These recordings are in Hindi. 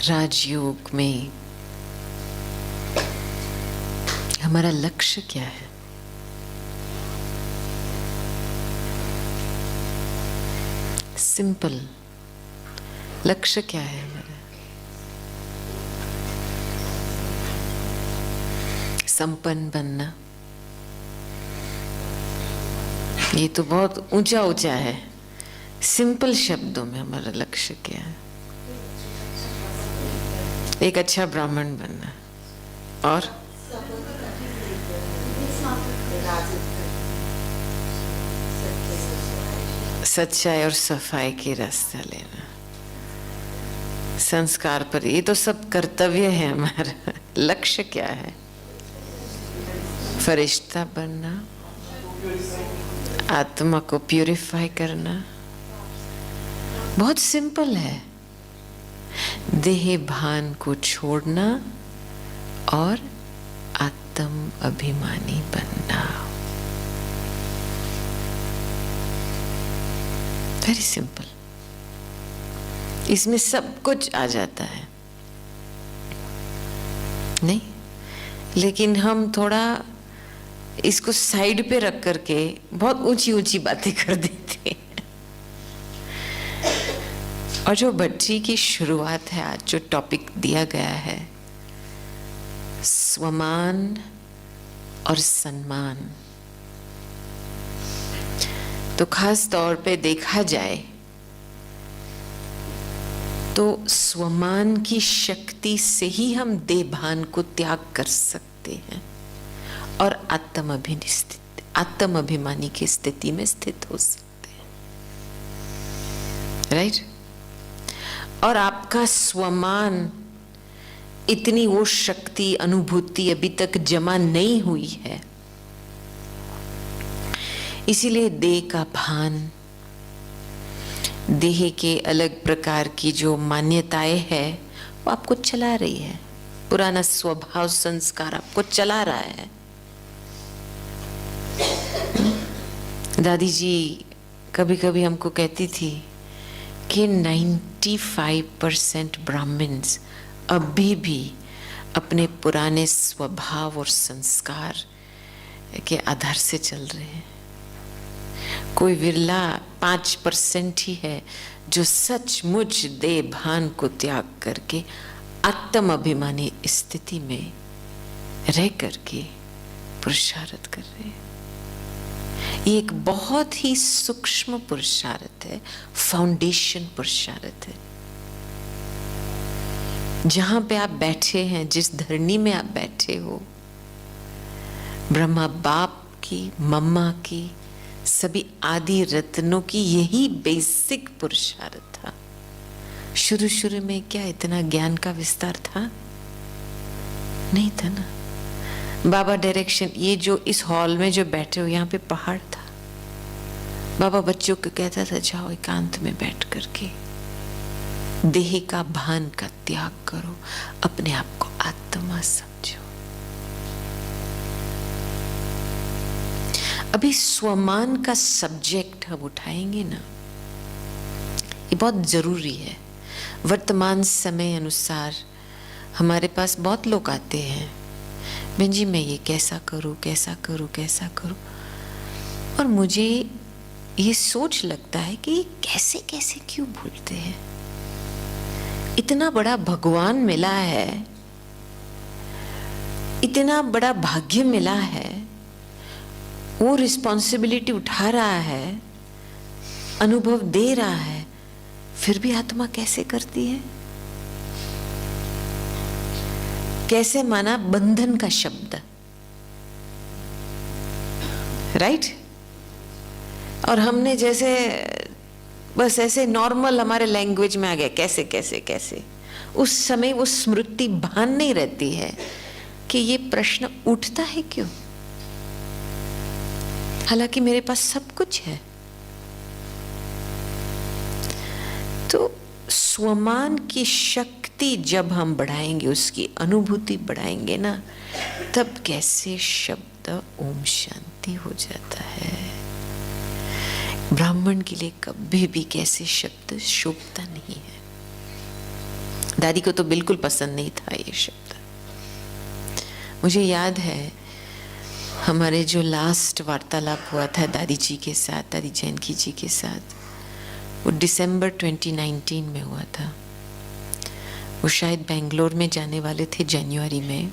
राजयोग में हमारा लक्ष्य क्या है? सिंपल लक्ष्य क्या है हमारा? संपन्न बनना। ये तो बहुत ऊंचा ऊंचा है। सिंपल शब्दों में हमारा लक्ष्य क्या है? एक अच्छा ब्राह्मण बनना और सच्चाई और सफाई की रास्ता लेना, संस्कार पर। ये तो सब कर्तव्य है हमारा। लक्ष्य क्या है? फरिश्ता बनना, आत्मा को प्यूरिफाई करना। बहुत सिंपल है। देह भान को छोड़ना और आत्म अभिमानी बनना। Very simple. इसमें सब कुछ आ जाता है, नहीं? लेकिन हम थोड़ा इसको साइड पे रख करके बहुत ऊंची ऊंची बातें कर देते हैं। और जो बच्ची की शुरुआत है, आज जो टॉपिक दिया गया है, स्वमान और सम्मान, तो खास तौर पे देखा जाए तो स्वमान की शक्ति से ही हम देहभान को त्याग कर सकते हैं और आत्म अभिमानी की स्थिति में स्थित हो सकते हैं। राइट? और आपका स्वमान, इतनी वो शक्ति, अनुभूति अभी तक जमा नहीं हुई है, इसीलिए देह का भान, देह के अलग प्रकार की जो मान्यताएं है वो आपको चला रही है। पुराना स्वभाव संस्कार आपको चला रहा है। दादी जी कभी कभी हमको कहती थी कि 95% ब्राह्मण्स अभी भी अपने पुराने स्वभाव और संस्कार के आधार से चल रहे हैं। कोई विरला 5% ही है जो सचमुच देह भान को त्याग करके आत्म अभिमानी स्थिति में रह करके पुरुषार्थ कर रहे हैं। ये एक बहुत ही सूक्ष्म पुरुषार्थ है, फाउंडेशन पुरुषार्थ है। जहां पे आप बैठे हैं, जिस धरनी में आप बैठे हो, ब्रह्मा बाप की, मम्मा की, सभी आदि रत्नों की यही बेसिक पुरुषार्थ था। शुरू शुरू में क्या इतना ज्ञान का विस्तार था? नहीं था ना। बाबा डायरेक्शन, ये जो इस हॉल में जो बैठे हो, यहाँ पे पहाड़ था। बाबा बच्चों को कहता था, जाओ एकांत में बैठ करके देह का भान का त्याग करो, अपने आप को आत्मा समझो। अभी स्वमान का सब्जेक्ट हम उठाएंगे ना, ये बहुत जरूरी है। वर्तमान समय अनुसार हमारे पास बहुत लोग आते हैं, बहन जी मैं ये कैसा करूं, कैसा करूं, कैसा करूं। और मुझे ये सोच लगता है कि कैसे कैसे क्यों भूलते हैं। इतना बड़ा भगवान मिला है, इतना बड़ा भाग्य मिला है, वो रिस्पॉन्सिबिलिटी उठा रहा है, अनुभव दे रहा है, फिर भी आत्मा कैसे करती है? कैसे माना बंधन का शब्द, राइट? और हमने जैसे बस ऐसे नॉर्मल हमारे लैंग्वेज में आ गया, कैसे कैसे कैसे। उस समय वो स्मृति भान नहीं रहती है कि ये प्रश्न उठता है क्यों, हालांकि मेरे पास सब कुछ है। तो स्वमान की शक्ति जब हम बढ़ाएंगे, उसकी अनुभूति बढ़ाएंगे ना, तब कैसे शब्द ओम शांति हो जाता है। ब्राह्मण के लिए कभी भी कैसे शब्द शोभता नहीं है। दादी को तो बिल्कुल पसंद नहीं था ये शब्द। मुझे याद है हमारे जो लास्ट वार्तालाप हुआ था दादी जी के साथ, दादी जानकी जी के साथ, वो दिसंबर 2019 में हुआ था। वो शायद बेंगलोर में जाने वाले थे जनवरी में,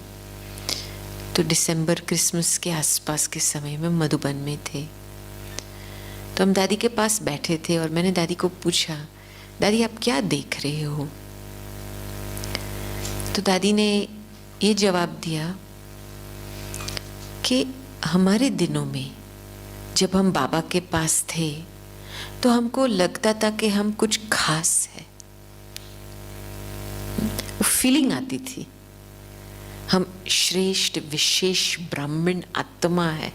तो दिसंबर क्रिसमस के आसपास के समय में मधुबन में थे। तो हम दादी के पास बैठे थे और मैंने दादी को पूछा, दादी आप क्या देख रहे हो? तो दादी ने ये जवाब दिया कि हमारे दिनों में जब हम बाबा के पास थे तो हमको लगता था कि हम कुछ खास है, वो फीलिंग आती थी हम श्रेष्ठ विशेष ब्राह्मण आत्मा है,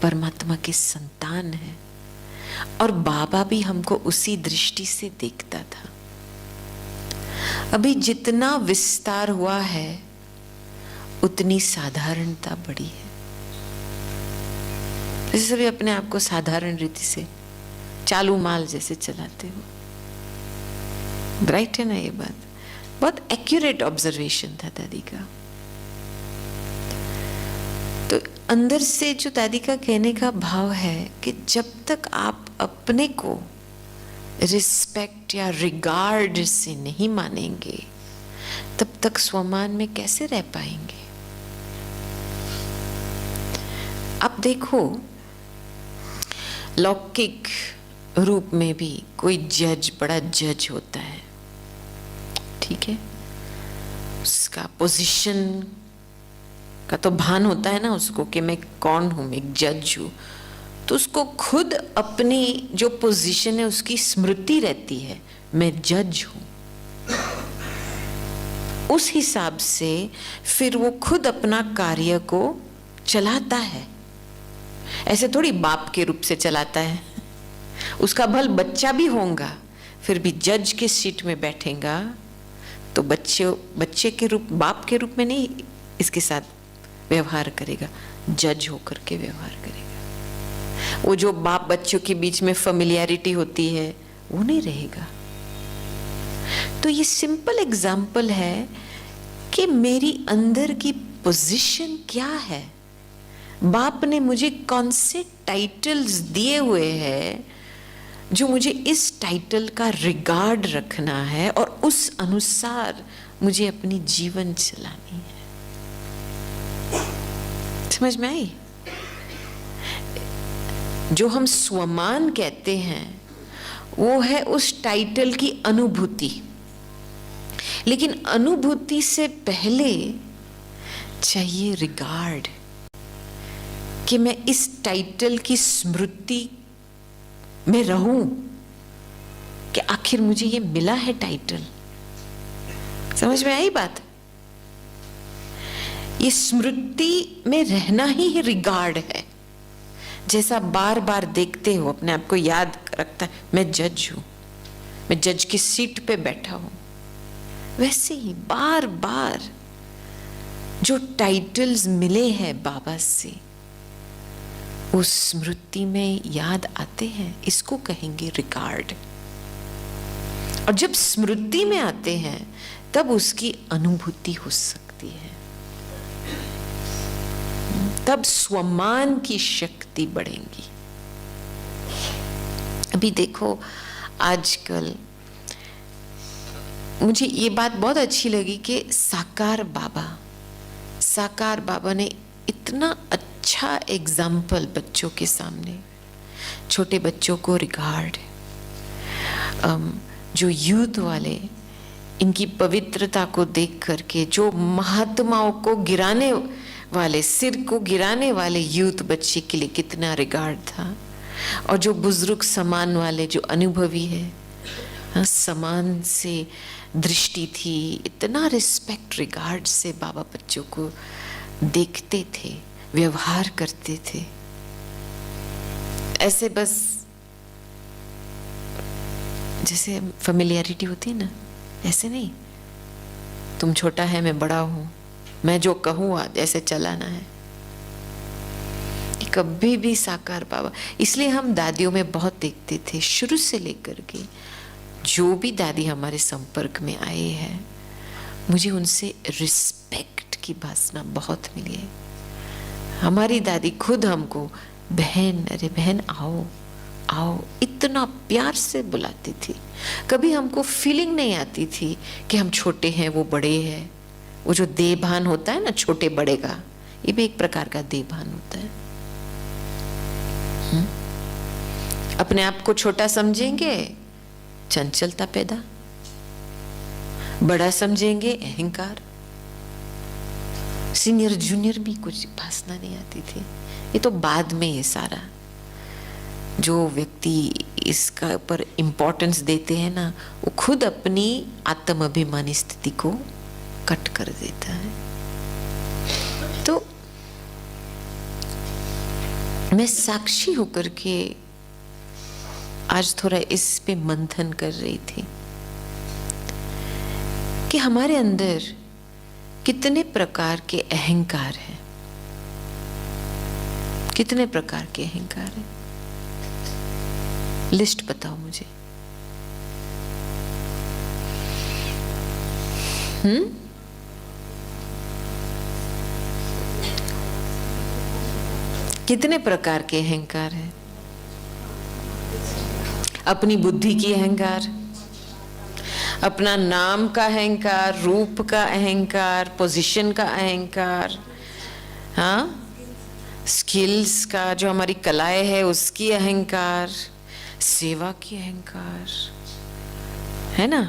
परमात्मा के संतान है, और बाबा भी हमको उसी दृष्टि से देखता था। अभी जितना विस्तार हुआ है उतनी साधारणता बढ़ी है। जैसे सभी अपने आप को साधारण रीति से चालू माल जैसे चलाते हो। राइट है ना ये बात? बहुत एक्यूरेट ऑब्जर्वेशन था दादी का। तो अंदर से जो दादी का कहने का भाव है कि जब तक आप अपने को रिस्पेक्ट या रिगार्ड से नहीं मानेंगे तब तक स्वमान में कैसे रह पाएंगे? अब देखो, लौकिक रूप में भी कोई जज, बड़ा जज होता है, ठीक है, उसका पोजीशन का तो भान होता है ना उसको कि मैं कौन हूं, मैं एक जज हूं, तो उसको खुद अपनी जो पोजीशन है उसकी स्मृति रहती है, मैं जज हूं। उस हिसाब से फिर वो खुद अपना कार्य को चलाता है। ऐसे थोड़ी बाप के रूप से चलाता है, उसका भल बच्चा भी होगा फिर भी जज के सीट में बैठेगा तो बच्चे के रूप, बाप के रूप में नहीं इसके साथ व्यवहार करेगा, जज होकर के व्यवहार करेगा। वो जो बाप बच्चों के बीच में फेमिलियरिटी होती है वो नहीं रहेगा। तो ये सिंपल एग्जाम्पल है कि मेरी अंदर की पोजीशन क्या है। बाप ने मुझे कौन से टाइटल्स दिए हुए हैं जो मुझे इस टाइटल का रिगार्ड रखना है और उस अनुसार मुझे अपनी जीवन चलानी है। समझ में आई? जो हम स्वमान कहते हैं वो है उस टाइटल की अनुभूति, लेकिन अनुभूति से पहले चाहिए रिगार्ड कि मैं इस टाइटल की स्मृति में रहूं कि आखिर मुझे ये मिला है टाइटल। समझ में आई बात? ये स्मृति में रहना ही रिगार्ड है। जैसा बार बार देखते हो, अपने आप को याद रखता है मैं जज हूं, मैं जज की सीट पे बैठा हूं, वैसे ही बार बार जो टाइटल्स मिले हैं बाबा से उस स्मृति में याद आते हैं, इसको कहेंगे रिगार्ड। और जब स्मृति में आते हैं तब उसकी अनुभूति हो सकती है, तब स्वमान की शक्ति बढ़ेगी। अभी देखो आजकल मुझे ये बात बहुत अच्छी लगी कि साकार बाबा ने इतना अच्छा एग्जाम्पल बच्चों के सामने, छोटे बच्चों को रिगार्ड, जो यूथ वाले इनकी पवित्रता को देख करके, जो महात्माओं को गिराने वाले, सिर को गिराने वाले यूथ बच्चे के लिए कितना रिगार्ड था, और जो बुजुर्ग समान वाले जो अनुभवी है, समान से दृष्टि थी, इतना रिस्पेक्ट रिगार्ड से बाबा बच्चों को देखते थे, व्यवहार करते थे। ऐसे बस जैसे फेमिलियरिटी होती है ना, ऐसे नहीं तुम छोटा है मैं बड़ा हूं, मैं जो कहूँ आज ऐसे चलाना है। कभी भी साकार बाबा, इसलिए हम दादियों में बहुत देखते थे शुरू से लेकर के, जो भी दादी हमारे संपर्क में आए हैं मुझे उनसे रिस्पेक्ट की भावना बहुत मिली है। हमारी दादी खुद हमको बहन, अरे बहन आओ आओ, इतना प्यार से बुलाती थी। कभी हमको फीलिंग नहीं आती थी कि हम छोटे हैं वो बड़े हैं। वो जो देहभान होता है ना छोटे बड़े का, ये भी एक प्रकार का देहभान होता है। अपने आप को छोटा समझेंगे, चंचलता पैदा, बड़ा समझेंगे, अहंकार। सीनियर जूनियर भी कुछ भाषा नहीं आती थी, ये तो बाद में ये सारा। जो व्यक्ति इसका पर इम्पोर्टेंस देते हैं ना, वो खुद अपनी आत्म अभिमानी स्थिति को कट कर देता है। तो मैं साक्षी होकर के आज थोड़ा इस पे मंथन कर रही थी कि हमारे अंदर कितने प्रकार के अहंकार हैं, कितने प्रकार के अहंकार हैं। लिस्ट बताओ मुझे। कितने प्रकार के अहंकार हैं? अपनी बुद्धि की अहंकार, अपना नाम का अहंकार, रूप का अहंकार, पोजीशन का अहंकार, हाँ, स्किल्स का, जो हमारी कलाएं है उसकी अहंकार, सेवा की अहंकार, है ना।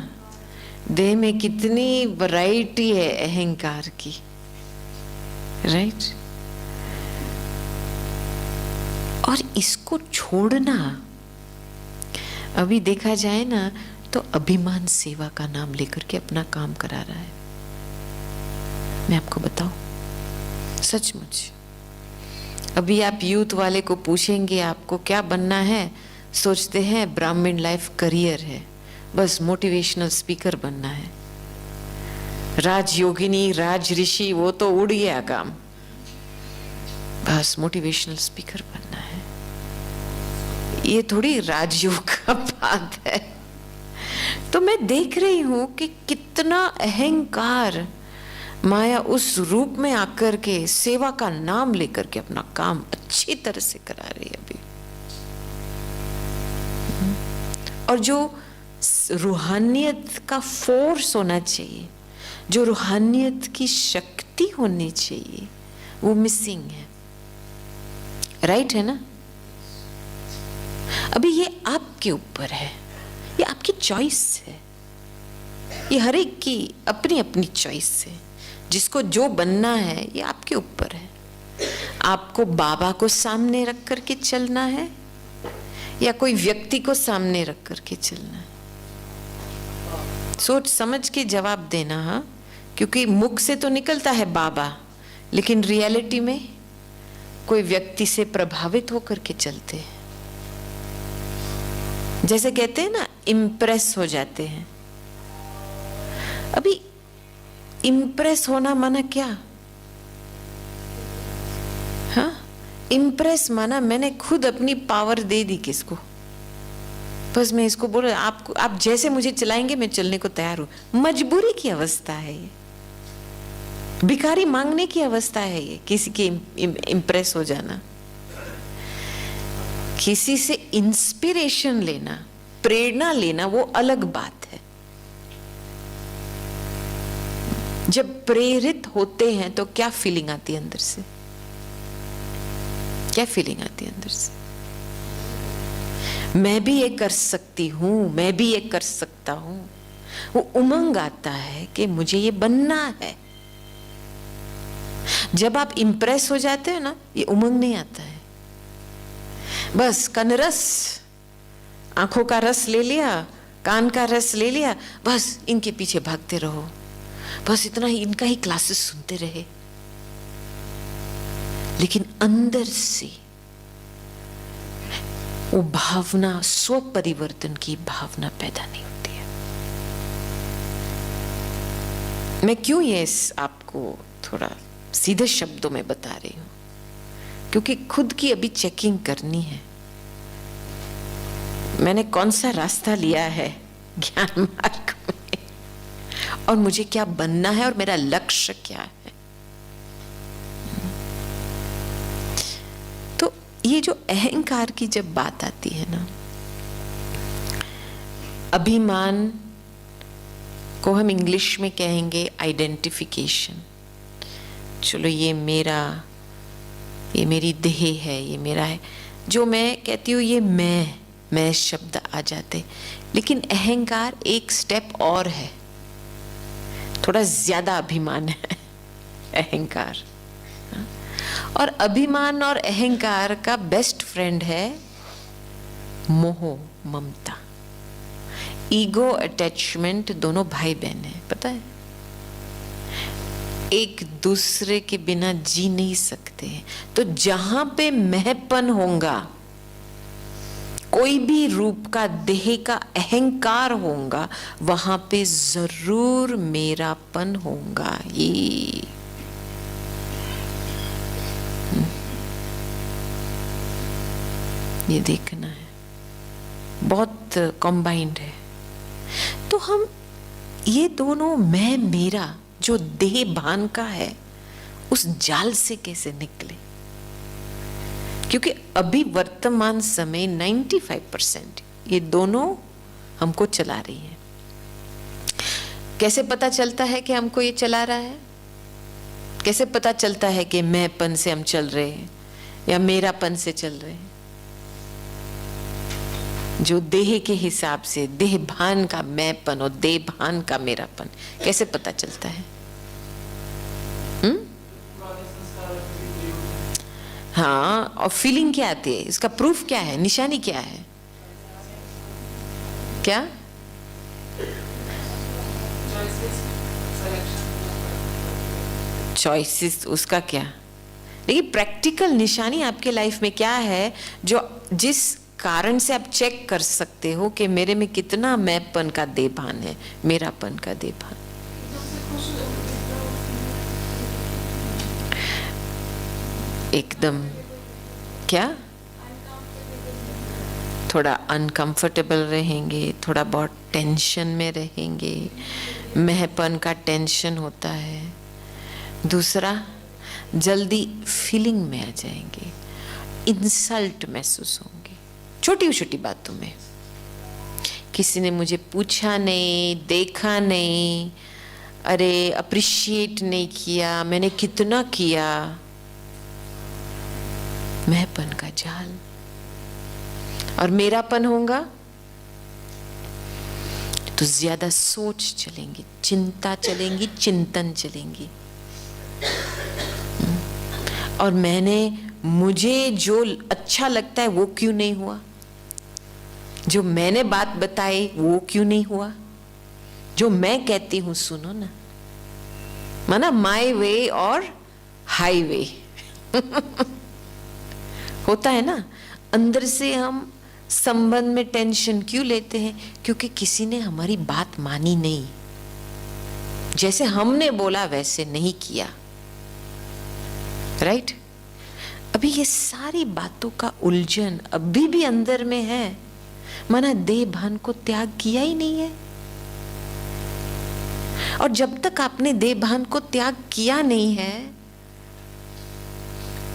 देह में कितनी वैरायटी है अहंकार की, राइट। और इसको छोड़ना, अभी देखा जाए ना तो अभिमान सेवा का नाम लेकर के अपना काम करा रहा है। मैं आपको बताऊं, सचमुच अभी आप यूथ वाले को पूछेंगे आपको क्या बनना है, सोचते हैं ब्राह्मण लाइफ करियर है, बस मोटिवेशनल स्पीकर बनना है। राजयोगिनी, राज ऋषि, वो तो उड़ गया काम, बस मोटिवेशनल स्पीकर बनना है। ये थोड़ी राजयोग का बात है। तो मैं देख रही हूं कि कितना अहंकार माया उस रूप में आकर के सेवा का नाम लेकर के अपना काम अच्छी तरह से करा रही है अभी। और जो रूहानियत का फोर्स होना चाहिए, जो रूहानियत की शक्ति होनी चाहिए, वो मिसिंग है। राइट है ना। अभी ये आपके ऊपर है, ये आपकी चॉइस है, ये हर एक की अपनी अपनी चॉइस है। जिसको जो बनना है ये आपके ऊपर है। आपको बाबा को सामने रख करके चलना है या कोई व्यक्ति को सामने रख करके चलना है, सोच समझ के जवाब देना। हाँ, क्योंकि मुख से तो निकलता है बाबा, लेकिन रियलिटी में कोई व्यक्ति से प्रभावित होकर के चलते हैं। जैसे कहते हैं ना, इम्प्रेस हो जाते हैं। अभी इम्प्रेस होना माना क्या? हाँ, इम्प्रेस माना मैंने खुद अपनी पावर दे दी किसको, बस मैं इसको बोल, आप जैसे मुझे चलाएंगे मैं चलने को तैयार हूं। मजबूरी की अवस्था है ये, भिखारी मांगने की अवस्था है ये, किसी के इम्प्रेस हो जाना। किसी से इंस्पिरेशन लेना, प्रेरणा लेना, वो अलग बात है। जब प्रेरित होते हैं तो क्या फीलिंग आती है अंदर से, क्या फीलिंग आती है अंदर से? मैं भी ये कर सकती हूं, मैं भी ये कर सकता हूं। वो उमंग आता है कि मुझे ये बनना है। जब आप इंप्रेस हो जाते हैं ना, ये उमंग नहीं आता है। बस कनरस, आंखों का रस ले लिया, कान का रस ले लिया, बस इनके पीछे भागते रहो, बस इतना ही, इनका ही क्लासेस सुनते रहे। लेकिन अंदर से वो भावना, स्व परिवर्तन की भावना पैदा नहीं होती है। मैं क्यों ये आपको थोड़ा सीधे शब्दों में बता रही हूं, क्योंकि खुद की अभी चेकिंग करनी है। मैंने कौन सा रास्ता लिया है ज्ञान मार्ग में, और मुझे क्या बनना है और मेरा लक्ष्य क्या है। तो ये जो अहंकार की जब बात आती है ना, अभिमान को हम इंग्लिश में कहेंगे आइडेंटिफिकेशन। चलो ये मेरा, ये मेरी देह है, ये मेरा है, जो मैं कहती हूँ ये मैं शब्द आ जाते। लेकिन अहंकार एक स्टेप और है, थोड़ा ज्यादा अभिमान है अहंकार। और अभिमान और अहंकार का बेस्ट फ्रेंड है मोह, ममता, ईगो, अटैचमेंट। दोनों भाई बहन है, पता है, एक दूसरे के बिना जी नहीं सकते। तो जहां पे मैंपन होगा, कोई भी रूप का देह का अहंकार होगा, वहां पे जरूर मेरापन होगा। ये देखना है, बहुत कॉम्बाइंड है। तो हम ये दोनों मैं मेरा जो देह भान का है, उस जाल से कैसे निकले? क्योंकि अभी वर्तमान समय 95% ये दोनों हमको चला रही है। कैसे पता चलता है कि हमको ये चला रहा है? कैसे पता चलता है कि मैंपन से हम चल रहे हैं या मेरापन से चल रहे हैं? जो देह के हिसाब से, देह भान का मैंपन और देह भान का मेरापन कैसे पता चलता है? हाँ, और फीलिंग क्या आती है? इसका प्रूफ क्या है? निशानी क्या है? क्या? चॉइसेस, उसका क्या? लेकिन प्रैक्टिकल निशानी आपके लाइफ में क्या है, जो जिस कारण से आप चेक कर सकते हो कि मेरे में कितना मैंपन का देभान है, मेरापन का देभान? एकदम क्या? थोड़ा अनकंफर्टेबल रहेंगे, थोड़ा बहुत टेंशन में रहेंगे, महपन का टेंशन होता है। दूसरा, जल्दी फीलिंग में आ जाएंगे, इंसल्ट महसूस होंगे छोटी छोटी बातों में। किसी ने मुझे पूछा नहीं, देखा नहीं, अरे अप्रिशिएट नहीं किया, मैंने कितना किया। मैंपन का जाल। और मेरापन होगा तो ज्यादा सोच चलेंगी, चिंता चलेंगी, चिंतन चलेंगी। और मुझे जो अच्छा लगता है वो क्यों नहीं हुआ, जो मैंने बात बताई वो क्यों नहीं हुआ, जो मैं कहती हूं सुनो ना, माना माय वे और हाईवे होता है ना। अंदर से हम संबंध में टेंशन क्यों लेते हैं? क्योंकि किसी ने हमारी बात मानी नहीं, जैसे हमने बोला वैसे नहीं किया, राइट? अभी ये सारी बातों का उलझन अभी भी अंदर में है, माना देह भान को त्याग किया ही नहीं है। और जब तक आपने देह भान को त्याग किया नहीं है,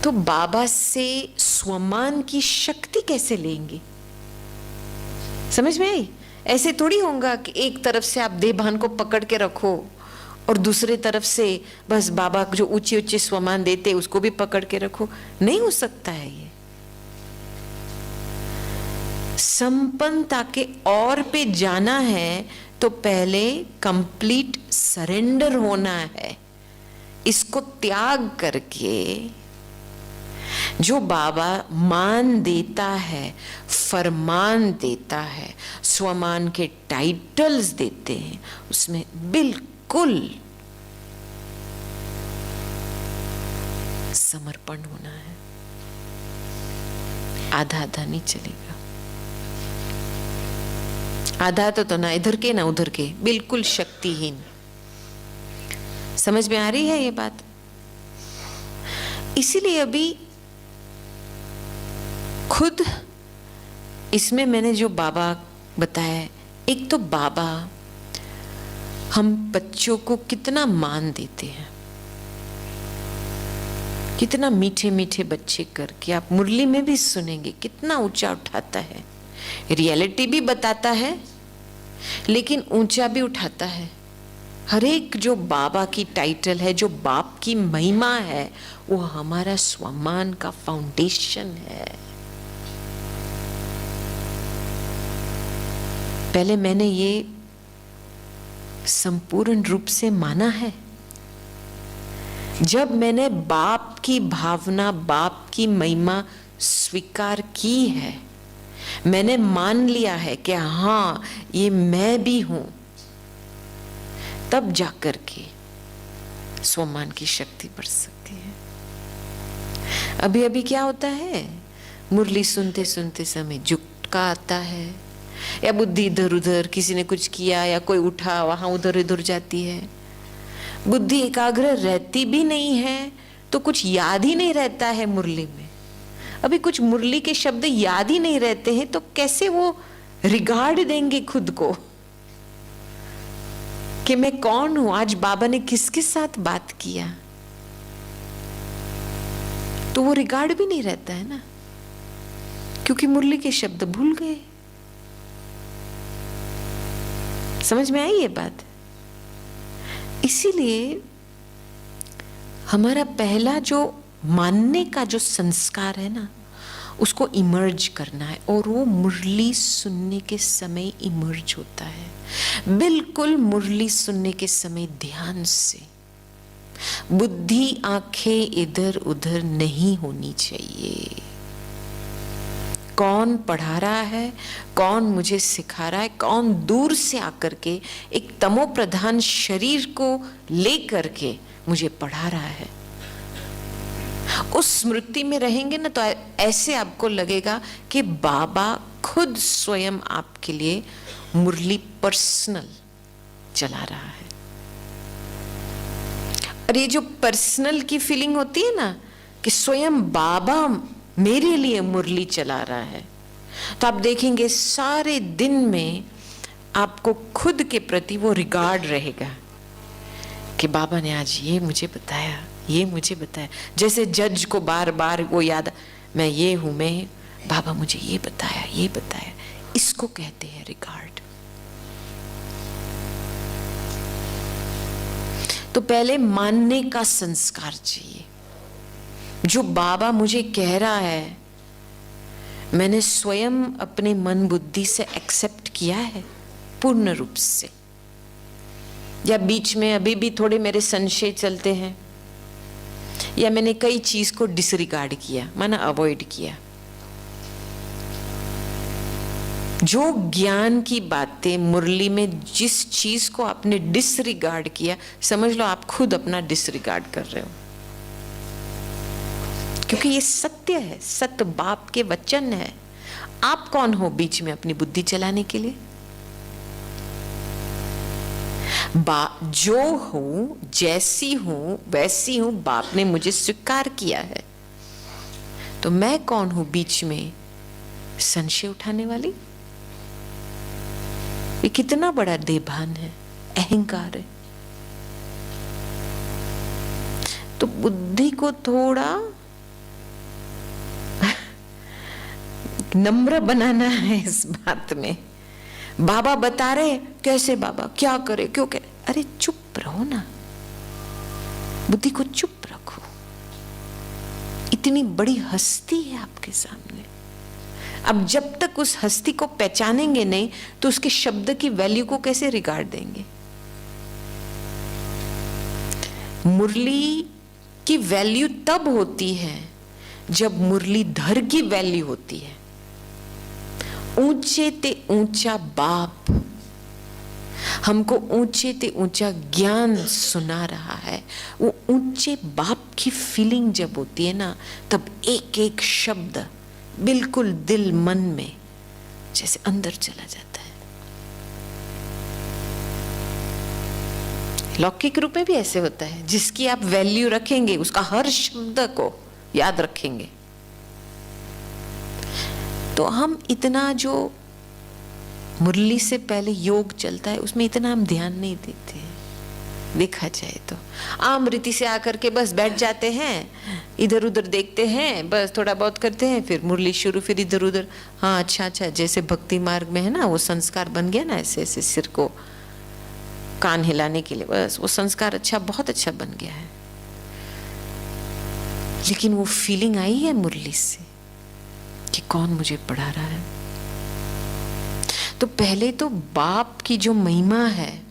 तो बाबा से स्वमान की शक्ति कैसे लेंगे? समझ में आई? ऐसे थोड़ी होगा कि एक तरफ से आप देह भान को पकड़ के रखो और दूसरे तरफ से बस बाबा जो ऊंचे ऊंचे स्वमान देते उसको भी पकड़ के रखो। नहीं हो सकता है ये। संपन्नता के और पे जाना है तो पहले कंप्लीट सरेंडर होना है। इसको त्याग करके जो बाबा मान देता है, फरमान देता है, स्वमान के टाइटल्स देते हैं, उसमें बिल्कुल समर्पण होना है। आधा आधा नहीं चलेगा। आधा तो ना इधर के ना उधर के, बिल्कुल शक्तिहीन। समझ में आ रही है ये बात? इसीलिए अभी खुद इसमें मैंने जो बाबा बताया, एक तो बाबा हम बच्चों को कितना मान देते हैं, कितना मीठे मीठे बच्चे करके, आप मुरली में भी सुनेंगे कितना ऊंचा उठाता है, रियलिटी भी बताता है लेकिन ऊंचा भी उठाता है। हर एक जो बाबा की टाइटल है, जो बाप की महिमा है, वो हमारा स्वमान का फाउंडेशन है। पहले मैंने ये संपूर्ण रूप से माना है। जब मैंने बाप की भावना, बाप की महिमा स्वीकार की है, मैंने मान लिया है कि हाँ ये मैं भी हूं, तब जाकर के स्वमान की शक्ति बढ़ सकती है। अभी अभी क्या होता है, मुरली सुनते सुनते समय झुटका आता है, या बुद्धि इधर उधर, किसी ने कुछ किया या कोई उठा, वहां उधर इधर जाती है। बुद्धि एकाग्र रहती भी नहीं है तो कुछ याद ही नहीं रहता है मुरली में। अभी कुछ मुरली के शब्द याद ही नहीं रहते हैं तो कैसे वो रिगार्ड देंगे खुद को कि मैं कौन हूं, आज बाबा ने किसके साथ बात किया, तो वो रिगार्ड भी नहीं रहता है ना, क्योंकि मुरली के शब्द भूल गए। समझ में आई ये बात? इसीलिए हमारा पहला जो मानने का जो संस्कार है ना, उसको इमर्ज करना है, और वो मुरली सुनने के समय इमर्ज होता है। बिल्कुल मुरली सुनने के समय ध्यान से, बुद्धि आंखें इधर उधर नहीं होनी चाहिए। कौन पढ़ा रहा है, कौन मुझे सिखा रहा है, कौन दूर से आकर के एक तमो प्रधान शरीर को लेकर के मुझे पढ़ा रहा है, उस स्मृति में रहेंगे ना, तो ऐसे आपको लगेगा कि बाबा खुद स्वयं आपके लिए मुरली पर्सनल चला रहा है। और ये जो पर्सनल की फीलिंग होती है ना, कि स्वयं बाबा मेरे लिए मुरली चला रहा है, तो आप देखेंगे सारे दिन में आपको खुद के प्रति वो रिगार्ड रहेगा कि बाबा ने आज ये मुझे बताया, ये मुझे बताया। जैसे जज को बार बार वो याद, मैं ये हूं, मैं, बाबा मुझे ये बताया, ये बताया। इसको कहते हैं रिगार्ड। तो पहले मानने का संस्कार चाहिए। जो बाबा मुझे कह रहा है, मैंने स्वयं अपने मन बुद्धि से एक्सेप्ट किया है पूर्ण रूप से, या बीच में अभी भी थोड़े मेरे संशय चलते हैं, या मैंने कई चीज को डिसरिगार्ड किया, माना अवॉइड किया। जो ज्ञान की बातें मुरली में, जिस चीज को आपने डिसरिगार्ड किया, समझ लो आप खुद अपना डिसरिगार्ड कर रहे हो, क्योंकि ये सत्य है, सत्य बाप के वचन है। आप कौन हो बीच में अपनी बुद्धि चलाने के लिए? जो हूं, जैसी हूं वैसी हूं, बाप ने मुझे स्वीकार किया है, तो मैं कौन हूं बीच में संशय उठाने वाली? ये कितना बड़ा देभान है, अहंकार है। तो बुद्धि को थोड़ा नम्र बनाना है इस बात में। बाबा बता रहे, कैसे बाबा, क्या करे, क्यों करे? अरे चुप रहो ना, बुद्धि को चुप रखो। इतनी बड़ी हस्ती है आपके सामने। अब जब तक उस हस्ती को पहचानेंगे नहीं, तो उसके शब्द की वैल्यू को कैसे रिगार्ड देंगे? मुरली की वैल्यू तब होती है जब मुरलीधर की वैल्यू होती है। ऊंचे ते ऊंचा बाप हमको ऊंचे ते ऊंचा ज्ञान सुना रहा है। वो ऊंचे बाप की फीलिंग जब होती है ना, तब एक एक शब्द बिल्कुल दिल मन में जैसे अंदर चला जाता है। लौकिक रूप में भी ऐसे होता है, जिसकी आप वैल्यू रखेंगे, उसका हर शब्द को याद रखेंगे, तो हम इतना जो मुरली से पहले योग चलता है, उसमें इतना हम ध्यान नहीं देते हैं देखा जाए तो। आम रीति से आकर के बस बैठ जाते हैं, इधर उधर देखते हैं, बस थोड़ा बहुत करते हैं, फिर मुरली शुरू, फिर इधर उधर। हाँ अच्छा अच्छा, जैसे भक्ति मार्ग में है ना, वो संस्कार बन गया ना, ऐसे ऐसे सिर को कान हिलाने के लिए, बस वो संस्कार अच्छा, बहुत अच्छा बन गया है। लेकिन वो फीलिंग आई है मुरली से कि कौन मुझे पढ़ा रहा है। तो पहले तो बाप की जो महिमा है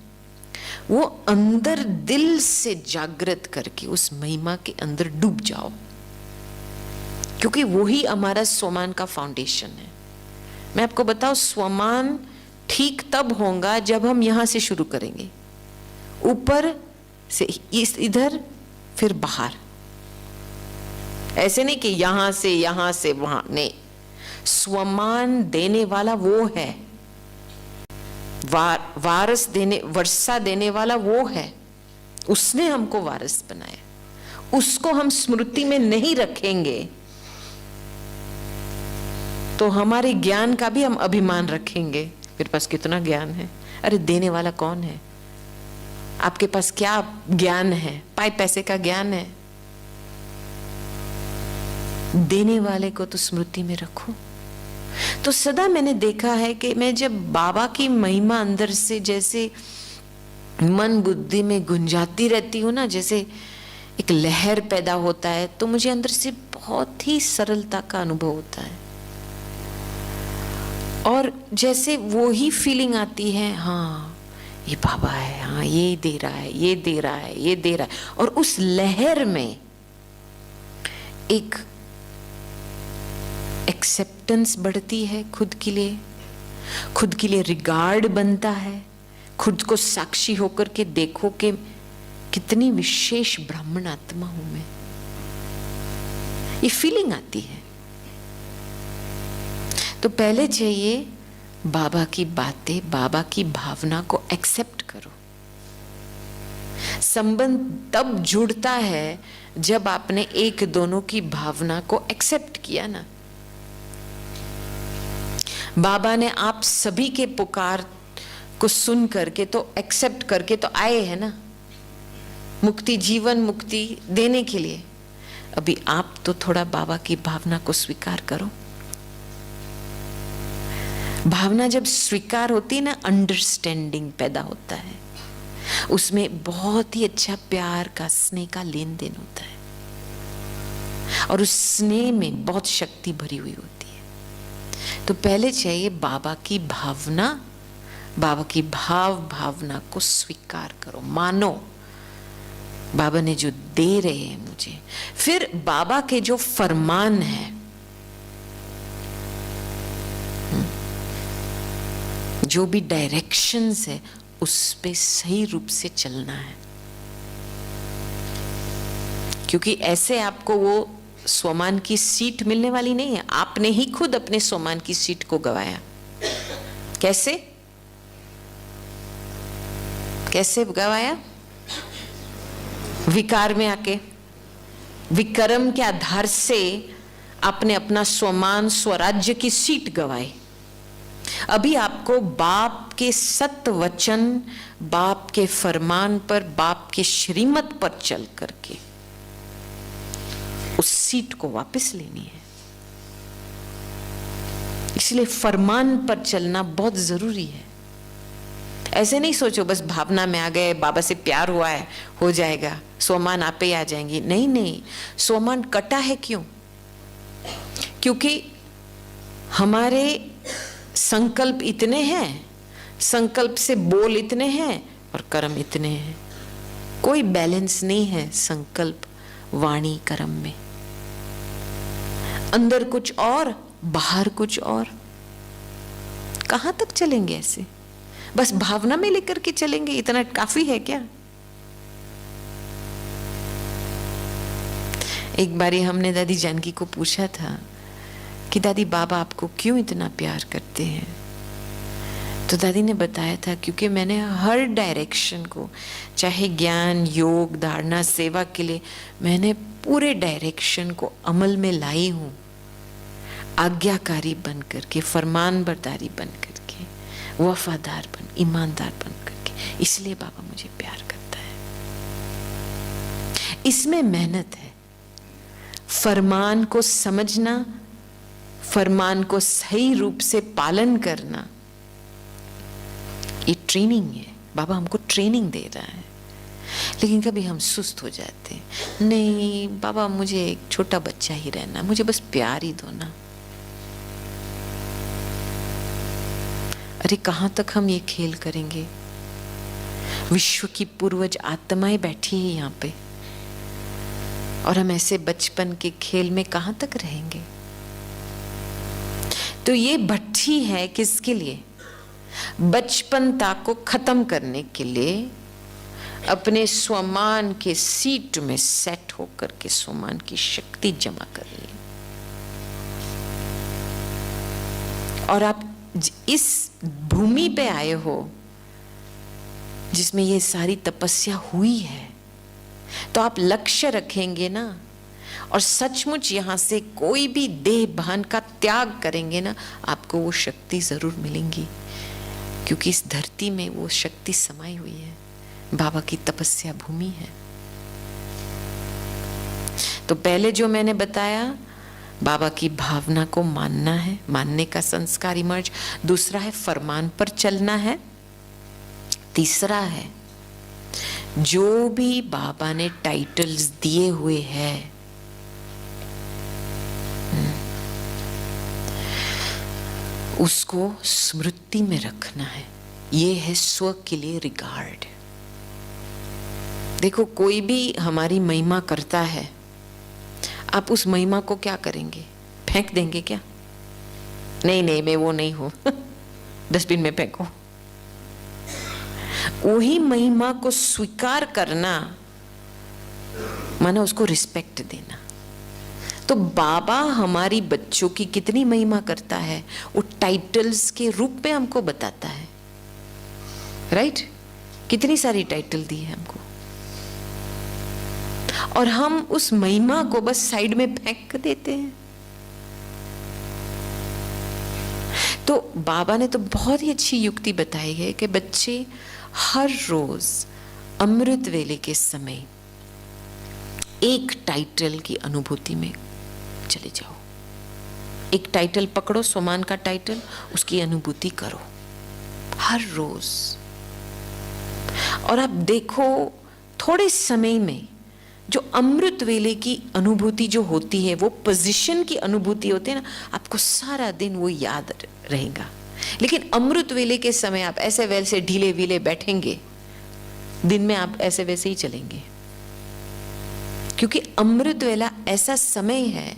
वो अंदर दिल से जागृत करके उस महिमा के अंदर डूब जाओ, क्योंकि वही हमारा स्वमान का फाउंडेशन है। मैं आपको बताऊं, स्वमान ठीक तब होगा जब हम यहां से शुरू करेंगे, ऊपर से इधर फिर बाहर। ऐसे नहीं कि यहां से वहां, नहीं। स्वमान देने वाला वो है, वारस देने, वर्षा देने वाला वो है, उसने हमको वारस बनाया। उसको हम स्मृति में नहीं रखेंगे तो हमारे ज्ञान का भी हम अभिमान रखेंगे। मेरे पास कितना ज्ञान है, अरे देने वाला कौन है? आपके पास क्या ज्ञान है? पैसे का ज्ञान है? देने वाले को तो स्मृति में रखो। तो सदा मैंने देखा है कि मैं जब बाबा की महिमा अंदर से जैसे मन बुद्धि में गुंजाती रहती हूँ ना, जैसे एक लहर पैदा होता है, तो मुझे अंदर से बहुत ही सरलता का अनुभव होता है। और जैसे वो ही फीलिंग आती है, हाँ ये बाबा है, हाँ ये दे रहा है, ये दे रहा है, ये दे रहा है। और उस लहर में एक एक्सेप्टेंस बढ़ती है, खुद के लिए रिगार्ड बनता है। खुद को साक्षी होकर के देखो कि कितनी विशेष ब्राह्मण आत्मा हूं मैं, ये फीलिंग आती है। तो पहले चाहिए बाबा की बातें, बाबा की भावना को एक्सेप्ट करो। संबंध तब जुड़ता है जब आपने एक दोनों की भावना को एक्सेप्ट किया ना। बाबा ने आप सभी के पुकार को सुन करके तो एक्सेप्ट करके तो आए हैं ना, मुक्ति, जीवन मुक्ति देने के लिए। अभी आप तो थोड़ा बाबा की भावना को स्वीकार करो। भावना जब स्वीकार होती है ना, अंडरस्टैंडिंग पैदा होता है, उसमें बहुत ही अच्छा प्यार का, स्नेह का लेन देन होता है, और उस स्नेह में बहुत शक्ति भरी हुई होती है। तो पहले चाहिए बाबा की भावना, बाबा की भावना को स्वीकार करो, मानो बाबा ने जो दे रहे हैं मुझे। फिर बाबा के जो फरमान है, जो भी डायरेक्शंस है, उस पे सही रूप से चलना है। क्योंकि ऐसे आपको वो स्वमान की सीट मिलने वाली नहीं है। आपने ही खुद अपने स्वमान की सीट को गवाया। कैसे गवाया? विकार में आके, विक्रम के आधार से आपने अपना स्वमान, स्वराज्य की सीट गवाई। अभी आपको बाप के सत्य वचन, बाप के फरमान पर, बाप के श्रीमत पर चल करके उस सीट को वापस लेनी है। इसलिए फरमान पर चलना बहुत जरूरी है। ऐसे नहीं सोचो बस भावना में आ गए, बाबा से प्यार हुआ है, हो जाएगा, स्वमान आपे ही आ जाएंगी। नहीं नहीं, स्वमान कटा है क्यों? क्योंकि हमारे संकल्प इतने हैं, संकल्प से बोल इतने हैं और कर्म इतने हैं। कोई बैलेंस नहीं है संकल्प, वाणी, कर्म में। अंदर कुछ और, बाहर कुछ और। कहां तक चलेंगे ऐसे? बस भावना में लेकर के चलेंगे, इतना काफी है क्या? एक बारी हमने दादी जानकी को पूछा था कि दादी बाबा आपको क्यों इतना प्यार करते हैं? तो दादी ने बताया था क्योंकि मैंने हर डायरेक्शन को, चाहे ज्ञान, योग, धारणा, सेवा के लिए, मैंने पूरे डायरेक्शन को अमल में लाई हूं, आज्ञाकारी बन करके, फरमान बरदारी बन करके, वफादार बन, ईमानदार बन करके। इसलिए बाबा मुझे प्यार करता है। इसमें मेहनत है। फरमान को समझना, फरमान को सही रूप से पालन करना, ये ट्रेनिंग है। बाबा हमको ट्रेनिंग दे रहा है। लेकिन कभी हम सुस्त हो जाते हैं, नहीं बाबा मुझे एक छोटा बच्चा ही रहना, मुझे बस प्यार ही दो ना। अरे कहां तक हम ये खेल करेंगे? विश्व की पूर्वज आत्माएं बैठी है यहाँ पे, और हम ऐसे बचपन के खेल में कहां तक रहेंगे? तो ये भट्ठी है किसके लिए? बचपनता को खत्म करने के लिए, अपने स्वमान के सीट में सेट होकर के स्वमान की शक्ति जमा कर ली। और आप इस भूमि पे आए हो जिसमें ये सारी तपस्या हुई है, तो आप लक्ष्य रखेंगे ना, और सचमुच यहां से कोई भी देह भान का त्याग करेंगे ना, आपको वो शक्ति जरूर मिलेंगी, क्योंकि इस धरती में वो शक्ति समाई हुई है। बाबा की तपस्या भूमि है। तो पहले जो मैंने बताया, बाबा की भावना को मानना है, मानने का संस्कार इमर्ज। दूसरा है फरमान पर चलना है। तीसरा है जो भी बाबा ने टाइटल्स दिए हुए हैं, उसको स्मृति में रखना है। ये है स्व के लिए रिगार्ड। देखो कोई भी हमारी महिमा करता है, आप उस महिमा को क्या करेंगे? फेंक देंगे क्या? नहीं नहीं मैं वो नहीं हूं डस्टबिन में फेंको। वही महिमा को स्वीकार करना माना उसको रिस्पेक्ट देना। तो बाबा हमारी बच्चों की कितनी महिमा करता है, वो टाइटल्स के रूप में हमको बताता है। राइट? कितनी सारी टाइटल दी है हमको, और हम उस महिमा को बस साइड में फेंक देते हैं। तो बाबा ने तो बहुत ही अच्छी युक्ति बताई है कि बच्चे हर रोज अमृत वेले के समय एक टाइटल की अनुभूति में चले जाओ। एक टाइटल पकड़ो, सोमान का टाइटल, उसकी अनुभूति करो हर रोज। और आप देखो थोड़े समय में जो अमृत वेले की अनुभूति जो होती है, वो पोजीशन की अनुभूति होती है ना, आपको सारा दिन वो याद रहेगा। लेकिन अमृत वेले के समय आप ऐसे वैसे ढीले वीले बैठेंगे, दिन में आप ऐसे वैसे ही चलेंगे, क्योंकि अमृत वेला ऐसा समय है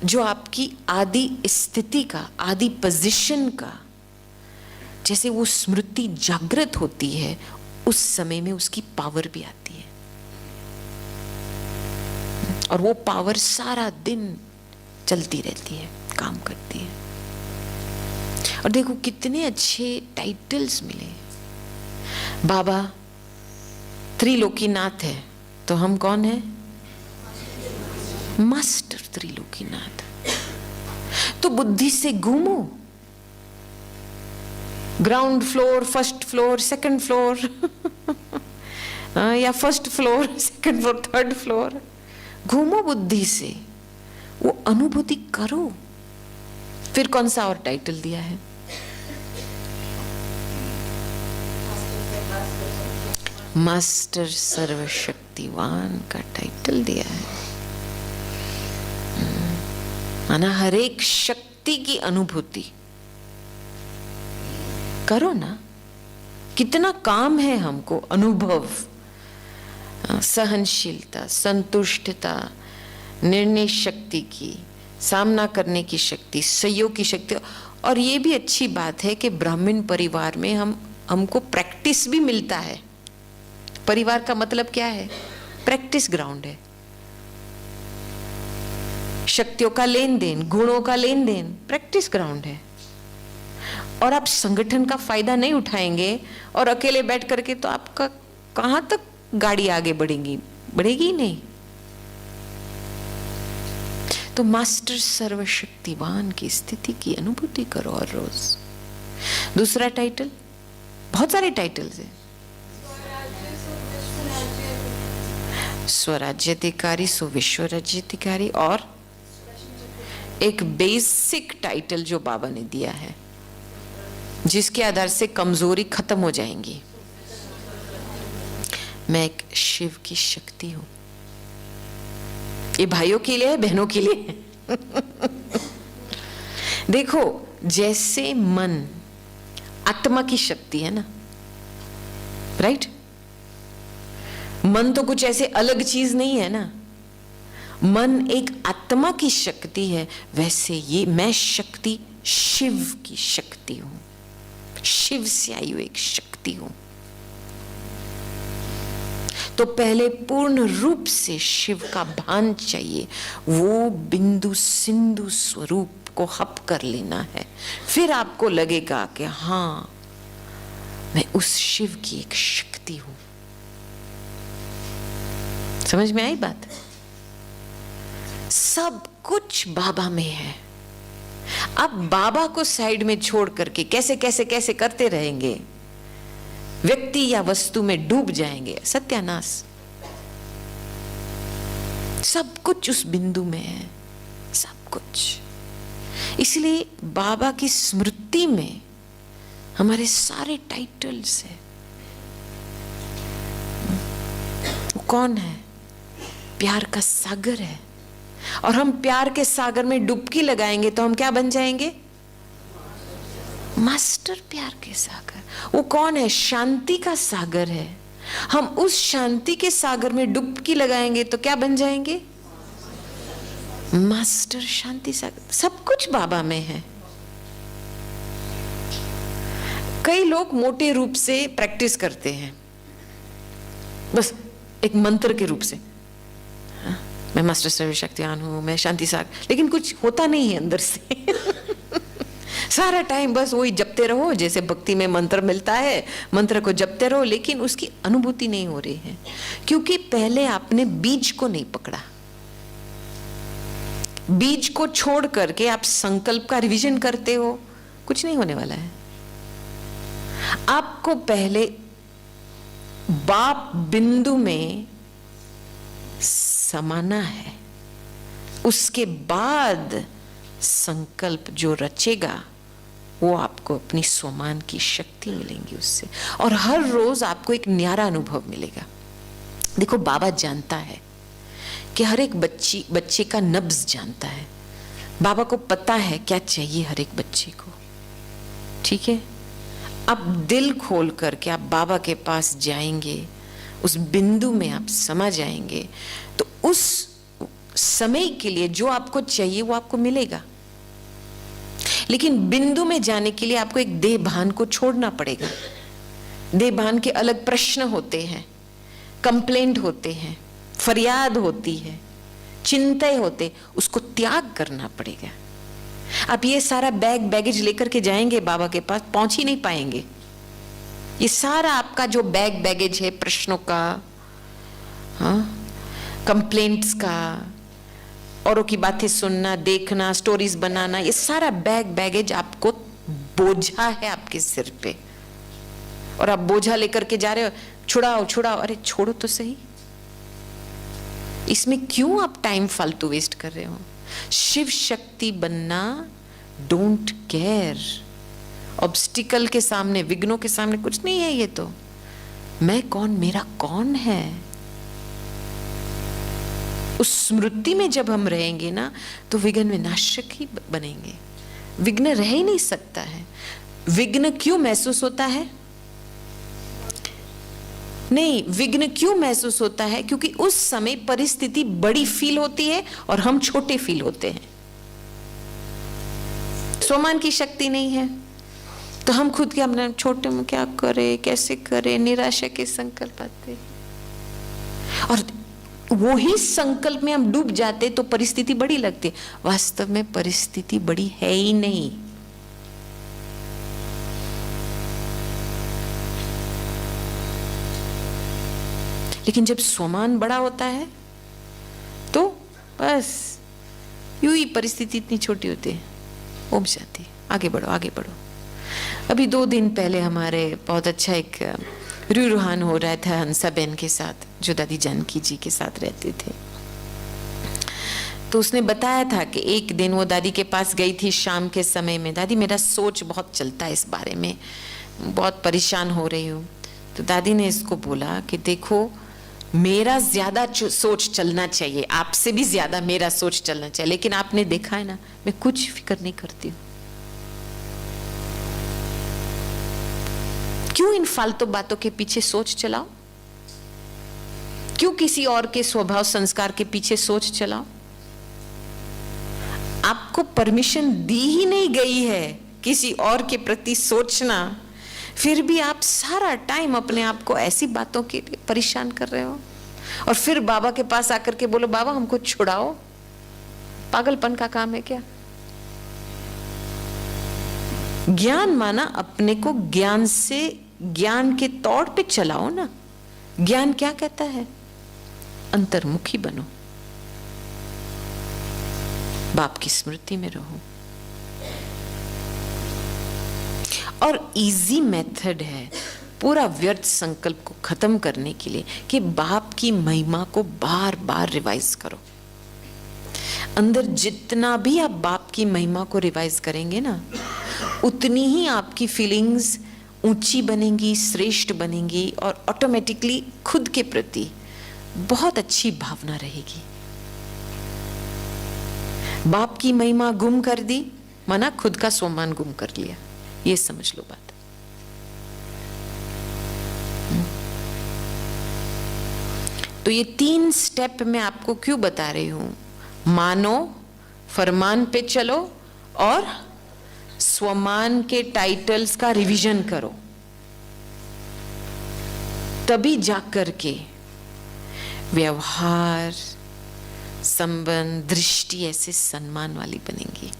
जो आपकी आदि स्थिति का, आदि पोजीशन का, जैसे वो स्मृति जागृत होती है, उस समय में उसकी पावर भी आती है, और वो पावर सारा दिन चलती रहती है, काम करती है। और देखो कितने अच्छे टाइटल्स मिले। बाबा त्रिलोकीनाथ है, तो हम कौन है? मास्टर त्रिलोकीनाथ। तो बुद्धि से घूमो, ground floor, first floor, second floor या first floor, second floor, third floor, घूमो बुद्धि से, वो अनुभूति करो। फिर कौन सा और टाइटल दिया है? मास्टर सर्वशक्तिवान का टाइटल दिया है। माना हर एक शक्ति की अनुभूति करो ना। कितना काम है हमको, अनुभव, सहनशीलता, संतुष्टता, निर्णय शक्ति की, सामना करने की शक्ति, सहयोग की शक्ति। और ये भी अच्छी बात है कि ब्राह्मण परिवार में हमको प्रैक्टिस भी मिलता है। परिवार का मतलब क्या है? प्रैक्टिस ग्राउंड है। शक्तियों का लेन देन, गुणों का लेन देन, प्रैक्टिस ग्राउंड है। और आप संगठन का फायदा नहीं उठाएंगे और अकेले बैठ करके, तो आपका कहां तक गाड़ी आगे बढ़ेगी? बढ़ेगी ही नहीं। तो मास्टर सर्वशक्तिवान की स्थिति की अनुभूति करो हर रोज। दूसरा टाइटल, बहुत सारे टाइटल्स हैं, स्वराज्याधिकारी सो विश्व राज्याधिकारी, और एक बेसिक टाइटल जो बाबा ने दिया है जिसके आधार से कमजोरी खत्म हो जाएंगी, मैं एक शिव की शक्ति हूं। ये भाइयों के लिए है, बहनों के लिए देखो, जैसे मन आत्मा की शक्ति है ना, राइट? मन तो कुछ ऐसे अलग चीज नहीं है ना, मन एक आत्मा की शक्ति है। वैसे ये मैं शक्ति शिव की शक्ति हूं, शिव से आई हुई एक शक्ति हूं। तो पहले पूर्ण रूप से शिव का भान चाहिए, वो बिंदु सिंधु स्वरूप को हप कर लेना है। फिर आपको लगेगा कि हां, मैं उस शिव की एक शक्ति हूं। समझ में आई बात? सब कुछ बाबा में है। अब बाबा को साइड में छोड़ करके कैसे कैसे कैसे करते रहेंगे, व्यक्ति या वस्तु में डूब जाएंगे, सत्यानाश। सब कुछ उस बिंदु में है, सब कुछ। इसलिए बाबा की स्मृति में हमारे सारे टाइटल्स है। वो कौन है? प्यार का सागर है। और हम प्यार के सागर में डुबकी लगाएंगे तो हम क्या बन जाएंगे? मास्टर प्यार के सागर। वो कौन है? शांति का सागर है। हम उस शांति के सागर में डुबकी लगाएंगे तो क्या बन जाएंगे? मास्टर शांति सागर। सब कुछ बाबा में है। कई लोग मोटे रूप से प्रैक्टिस करते हैं, बस एक मंत्र के रूप से, मैं मास्टर सर्वशक्तिमान हूं, मैं शांति सागर, लेकिन कुछ होता नहीं है अंदर से सारा टाइम बस वही जपते रहो, जैसे भक्ति में मंत्र मिलता है, मंत्र को जपते रहो, लेकिन उसकी अनुभूति नहीं हो रही है, क्योंकि पहले आपने बीज को नहीं पकड़ा। बीज को छोड़ करके आप संकल्प का रिवीजन करते हो, कुछ नहीं होने वाला है। आपको पहले बाप बिंदु में समाना है, उसके बाद संकल्प जो रचेगा वो आपको अपनी स्वमान की शक्ति मिलेंगी उससे, और हर रोज आपको एक न्यारा अनुभव मिलेगा। देखो, बाबा जानता है कि हर एक बच्चे का नब्ज जानता है। बाबा को पता है क्या चाहिए हर एक बच्चे को, ठीक है? अब दिल खोल करके आप बाबा के पास जाएंगे, उस बिंदु में आप समा जाएंगे, तो उस समय के लिए जो आपको चाहिए वो आपको मिलेगा। लेकिन बिंदु में जाने के लिए आपको एक देह भान को छोड़ना पड़ेगा। देह भान के अलग प्रश्न होते हैं, कंप्लेंट होते हैं, फरियाद होती है, चिंताएं होते, उसको त्याग करना पड़ेगा। आप ये सारा बैगेज लेकर के जाएंगे बाबा के पास, पहुंच ही नहीं पाएंगे। ये सारा आपका जो बैगेज है, प्रश्नों का, हाँ, कंप्लेंट्स का, औरों की बातें सुनना, देखना, स्टोरीज बनाना, ये सारा बैगेज आपको बोझा है आपके सिर पे, और आप बोझा लेकर के जा रहे हो। छुड़ाओ। अरे छोड़ो तो सही, इसमें क्यों आप टाइम फालतू वेस्ट कर रहे हो? शिव शक्ति बनना, डोंट केयर। ऑब्स्टिकल के सामने, विघ्नों के सामने कुछ नहीं है। ये तो मैं कौन, मेरा कौन है, उस स्मृति में जब हम रहेंगे ना, तो विघ्न विनाशक ही बनेंगे। विघ्न रह ही नहीं सकता है। विघ्न क्यों महसूस होता है? नहीं, विघ्न क्यों महसूस होता है? क्योंकि उस समय परिस्थिति बड़ी फील होती है और हम छोटे फील होते हैं। स्वमान की शक्ति नहीं है तो हम खुद के अपने छोटे में क्या करें, कैसे करें, निराशा के संकल्प आते, और वो ही संकल्प में हम डूब जाते तो परिस्थिति बड़ी लगती। वास्तव में परिस्थिति बड़ी है ही नहीं। लेकिन जब स्वमान बड़ा होता है तो बस यूं ही परिस्थिति इतनी छोटी होती है, उब जाती है। आगे बढ़ो। अभी 2 दिन पहले हमारे बहुत अच्छा एक रूहान हो रहा था हंसा बहन के साथ, जो दादी जानकी जी के साथ रहते थे। तो उसने बताया था कि एक दिन वो दादी के पास गई थी शाम के समय में, दादी मेरा सोच बहुत चलता है इस बारे में, बहुत परेशान हो रही हूँ। तो दादी ने इसको बोला कि देखो, मेरा ज्यादा सोच चलना चाहिए, आपसे भी ज्यादा मेरा सोच चलना चाहिए, लेकिन आपने देखा है ना, मैं कुछ फिक्र नहीं करती हूँ। क्यों इन फालतू बातों के पीछे सोच चलाओ? क्यों किसी और के स्वभाव संस्कार के पीछे सोच चलाओ? आपको परमिशन दी ही नहीं गई है किसी और के प्रति सोचना, फिर भी आप सारा टाइम अपने आप को ऐसी बातों के लिए परेशान कर रहे हो। और फिर बाबा के पास आकर के बोलो बाबा हमको छुड़ाओ। पागलपन का काम है क्या? ज्ञान माना अपने को ज्ञान से, ज्ञान के तौर पे चलाओ ना। ज्ञान क्या कहता है? अंतर्मुखी बनो, बाप की स्मृति में रहो। और इजी मेथड है पूरा व्यर्थ संकल्प को खत्म करने के लिए कि बाप की महिमा को बार बार रिवाइज करो। अंदर जितना भी आप बाप की महिमा को रिवाइज करेंगे ना, उतनी ही आपकी फीलिंग्स ऊंची बनेंगी, श्रेष्ठ बनेंगी, और ऑटोमेटिकली खुद के प्रति बहुत अच्छी भावना रहेगी। बाप की महिमा गुम कर दी माना खुद का सम्मान गुम कर लिया, ये समझ लो बात। तो ये 3 स्टेप मैं आपको क्यों बता रही हूं? मानो, फरमान पे चलो और स्वमान के टाइटल्स का रिवीजन करो, तभी जाकर के व्यवहार, संबंध, दृष्टि ऐसे सम्मान वाली बनेंगी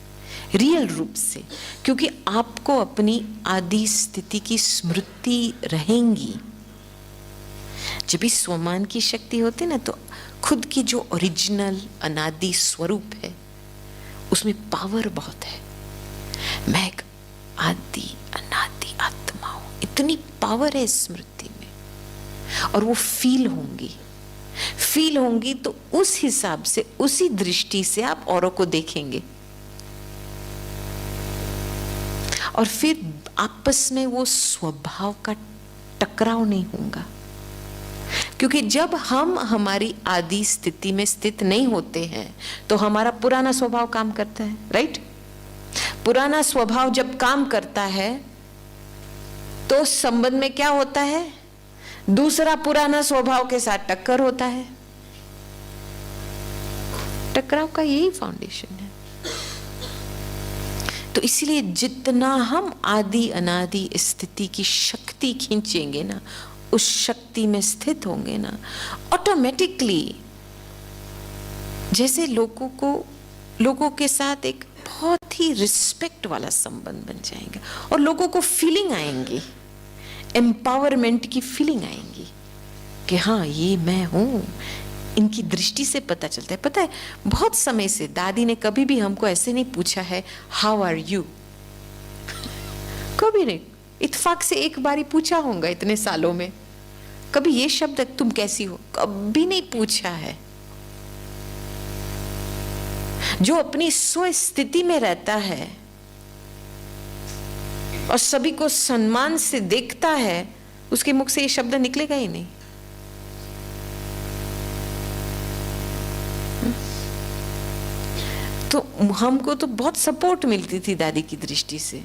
रियल रूप से, क्योंकि आपको अपनी आदि स्थिति की स्मृति रहेंगी। जब भी स्वमान की शक्ति होती ना, तो खुद की जो ओरिजिनल अनादि स्वरूप है उसमें पावर बहुत है। मैं एक आदि अनादि आत्मा हूं, इतनी पावर है स्मृति में, और वो फील होंगी तो उस हिसाब से, उसी दृष्टि से आप औरों को देखेंगे, और फिर आपस में वो स्वभाव का टकराव नहीं होगा। क्योंकि जब हम हमारी आदि स्थिति में स्थित नहीं होते हैं तो हमारा पुराना स्वभाव काम करता है, राइट? पुराना स्वभाव जब काम करता है तो संबंध में क्या होता है? दूसरा पुराना स्वभाव के साथ टक्कर होता है। टकराव का यही फाउंडेशन है। तो इसलिए जितना हम आदि अनादि स्थिति की शक्ति खींचेंगे ना, उस शक्ति में स्थित होंगे ना, ऑटोमेटिकली जैसे लोगों के साथ एक बहुत ही रिस्पेक्ट वाला संबंध बन जाएगा, और लोगों को फीलिंग आएंगी, एम्पावरमेंट की फीलिंग आएंगी कि हाँ ये मैं हूं। इनकी दृष्टि से पता चलता है। पता है, बहुत समय से दादी ने कभी भी हमको ऐसे नहीं पूछा है हाउ आर यू, कभी नहीं। इत्तेफाक से एक बारी पूछा होगा इतने सालों में, कभी ये शब्द तुम कैसी हो कभी नहीं पूछा है। जो अपनी स्व स्थिति में रहता है और सभी को सम्मान से देखता है, उसके मुख से ये शब्द निकलेगा ही नहीं। तो हमको तो बहुत सपोर्ट मिलती थी दादी की दृष्टि से।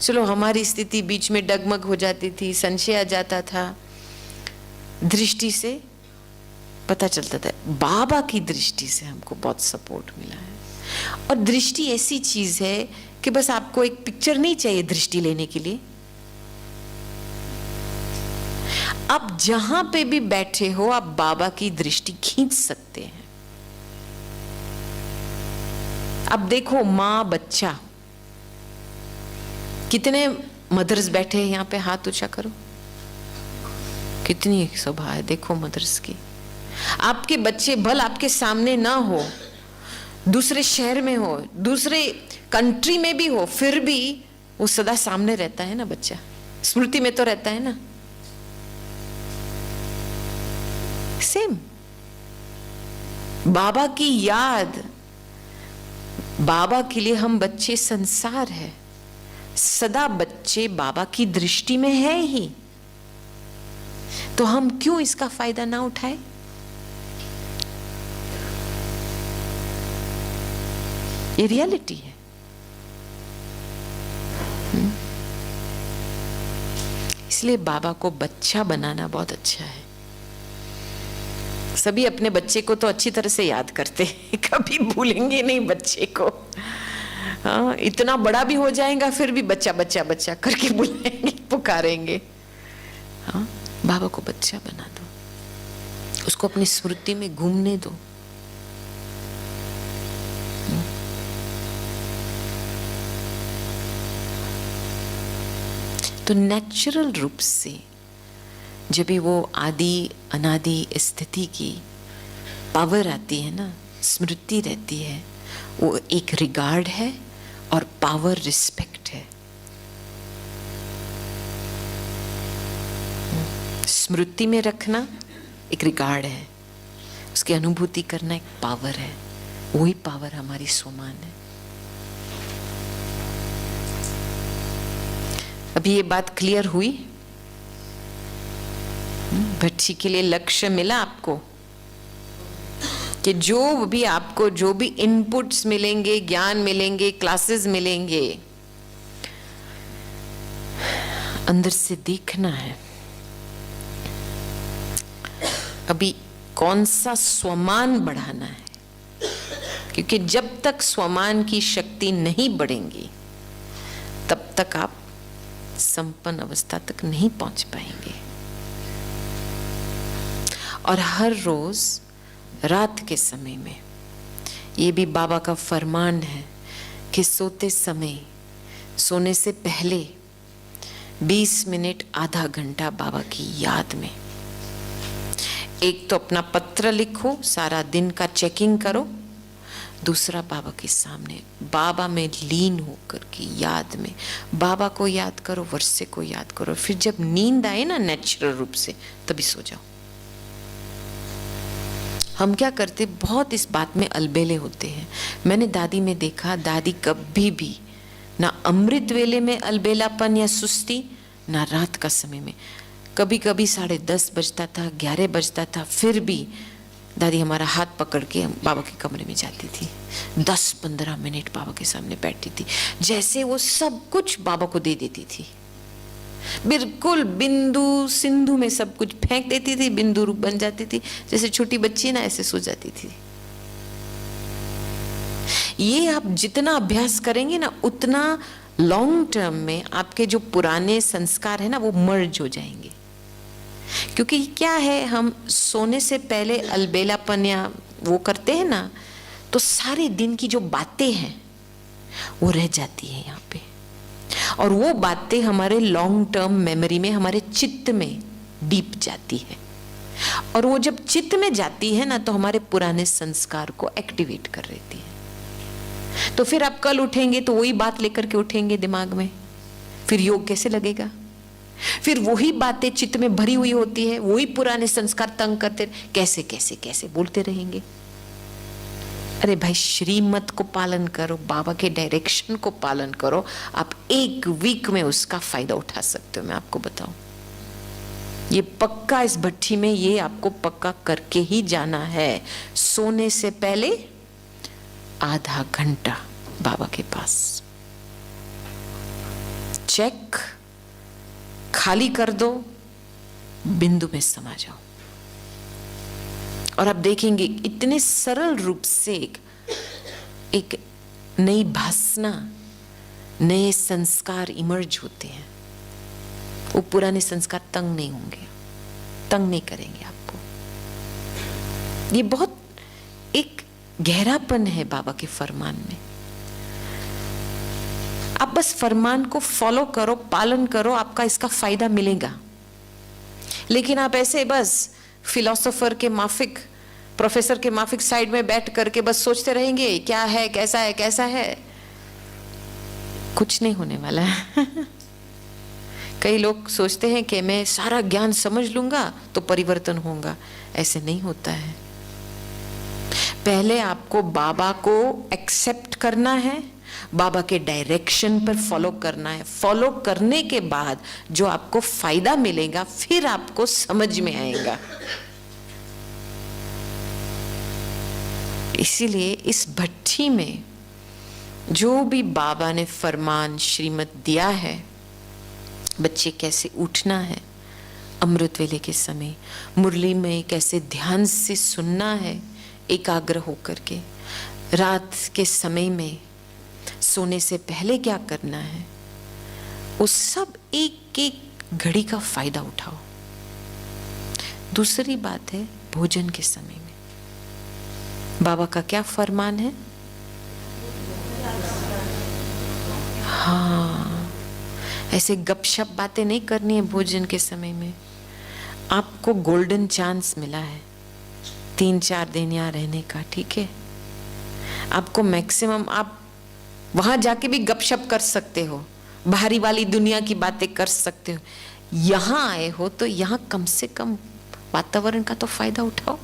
चलो हमारी स्थिति बीच में डगमग हो जाती थी, संशय आ जाता था, दृष्टि से पता चलता था। बाबा की दृष्टि से हमको बहुत सपोर्ट मिला है। और दृष्टि ऐसी चीज है कि बस आपको एक पिक्चर नहीं चाहिए दृष्टि लेने के लिए। आप जहां पे भी बैठे हो, आप बाबा की दृष्टि खींच सकते हैं। अब देखो, माँ बच्चा, कितने मदर्स बैठे हैं यहाँ पे, हाथ ऊंचा करो। कितनी सभा है, देखो मदर्स की। आपके बच्चे भल आपके सामने ना हो, दूसरे शहर में हो, दूसरे कंट्री में भी हो, फिर भी वो सदा सामने रहता है ना बच्चा, स्मृति में तो रहता है ना। सेम बाबा की याद, बाबा के लिए हम बच्चे संसार है, सदा बच्चे बाबा की दृष्टि में है ही, तो हम क्यों इसका फायदा ना उठाए? ये रियलिटी है। इसलिए बाबा को बच्चा बनाना बहुत अच्छा है। सभी अपने बच्चे को तो अच्छी तरह से याद करते हैं, कभी भूलेंगे नहीं बच्चे को। हाँ, इतना बड़ा भी हो जाएगा फिर भी बच्चा बच्चा बच्चा करके बुलाएंगे, पुकारेंगे। हाँ, बाबा को बच्चा बना दो, उसको अपनी स्मृति में घूमने दो। तो नेचुरल रूप से जब भी वो आदि अनादि स्थिति की पावर आती है ना, स्मृति रहती है, वो एक रिगार्ड है और पावर रिस्पेक्ट है। स्मृति में रखना एक रिगार्ड है, उसकी अनुभूति करना एक पावर है, वही पावर हमारी सोमान है। अभी ये बात क्लियर हुई? भट्टी के लिए लक्ष्य मिला आपको कि जो भी आपको जो भी इनपुट्स मिलेंगे, ज्ञान मिलेंगे, क्लासेस मिलेंगे, अंदर से देखना है अभी कौन सा स्वमान बढ़ाना है, क्योंकि जब तक स्वमान की शक्ति नहीं बढ़ेंगी तब तक आप संपन्न अवस्था तक नहीं पहुंच पाएंगे। और हर रोज रात के समय में, ये भी बाबा का फरमान है कि सोते समय, सोने से पहले 20 मिनट आधा घंटा बाबा की याद में, एक तो अपना पत्र लिखो, सारा दिन का चेकिंग करो, दूसरा बाबा के सामने बाबा में लीन होकर के याद में बाबा को याद करो, वर्षे को याद करो। फिर जब नींद आए ना नेचुरल रूप से, तभी सो जाओ। हम क्या करते, बहुत इस बात में अलबेले होते हैं। मैंने दादी में देखा, दादी कभी भी ना अमृत वेले में अलबेलापन या सुस्ती, ना रात का समय में। कभी कभी 10:30 बजता था, 11 बजता था, फिर भी दादी हमारा हाथ पकड़ के हम बाबा के कमरे में जाती थी। 10-15 मिनट बाबा के सामने बैठती थी, जैसे वो सब कुछ बाबा को दे देती थी। बिल्कुल बिंदु सिंधु में सब कुछ फेंक देती थी, बिंदु रूप बन जाती थी, जैसे छोटी बच्ची ना ऐसे सो जाती थी। ये आप जितना अभ्यास करेंगे ना, उतना लॉन्ग टर्म में आपके जो पुराने संस्कार है ना, वो मर्ज हो जाएंगे। क्योंकि क्या है, हम सोने से पहले अलबेलापन या वो करते हैं ना, तो सारे दिन की जो बातें हैं वो रह जाती है यहाँ पे, और वो बातें हमारे लॉन्ग टर्म मेमोरी में, हमारे चित्त में डीप जाती है। और वो जब चित्त में जाती है ना, तो हमारे पुराने संस्कार को एक्टिवेट कर देती है। तो फिर आप कल उठेंगे तो वही बात लेकर के उठेंगे दिमाग में, फिर योग कैसे लगेगा? फिर वही बातें चित्त में भरी हुई होती है, वही पुराने संस्कार तंग करते, कैसे कैसे कैसे बोलते रहेंगे। अरे भाई, श्रीमत को पालन करो, बाबा के डायरेक्शन को पालन करो, आप 1 वीक में उसका फायदा उठा सकते हो। मैं आपको बताऊं, ये पक्का, इस भट्टी में ये आपको पक्का करके ही जाना है। सोने से पहले आधा घंटा बाबा के पास, चेक खाली कर दो, बिंदु में समा जाओ, और आप देखेंगे इतने सरल रूप से एक नई भासना, नए संस्कार इमर्ज होते हैं। वो पुराने संस्कार तंग नहीं होंगे, तंग नहीं करेंगे आपको। ये बहुत एक गहरापन है बाबा के फरमान में। आप बस फरमान को फॉलो करो, पालन करो, आपका इसका फायदा मिलेगा। लेकिन आप ऐसे बस फिलोसोफर के माफिक, प्रोफेसर के माफिक साइड में बैठ करके बस सोचते रहेंगे क्या है, कैसा है, कैसा है, कुछ नहीं होने वाला है। कई लोग सोचते हैं कि मैं सारा ज्ञान समझ लूंगा तो परिवर्तन होगा। ऐसे नहीं होता है। पहले आपको बाबा को एक्सेप्ट करना है, बाबा के डायरेक्शन पर फॉलो करना है। फॉलो करने के बाद जो आपको फायदा मिलेगा फिर आपको समझ में आएगा। इसीलिए इस भट्ठी में जो भी बाबा ने फरमान श्रीमत दिया है, बच्चे कैसे उठना है, अमृत वेले के समय मुरली में कैसे ध्यान से सुनना है एकाग्र होकर के, रात के समय में सोने से पहले क्या करना है, उस सब एक एक घड़ी का फायदा उठाओ। दूसरी बात है भोजन के समय में बाबा का क्या फरमान है? हाँ, ऐसे गपशप बातें नहीं करनी है भोजन के समय में। आपको गोल्डन चांस मिला है 3-4 दिन यहाँ रहने का, ठीक है? आपको मैक्सिमम आप वहां जाके भी गपशप कर सकते हो, बाहरी वाली दुनिया की बातें कर सकते हो। यहां आए हो तो यहां कम से कम वातावरण का तो फायदा उठाओ।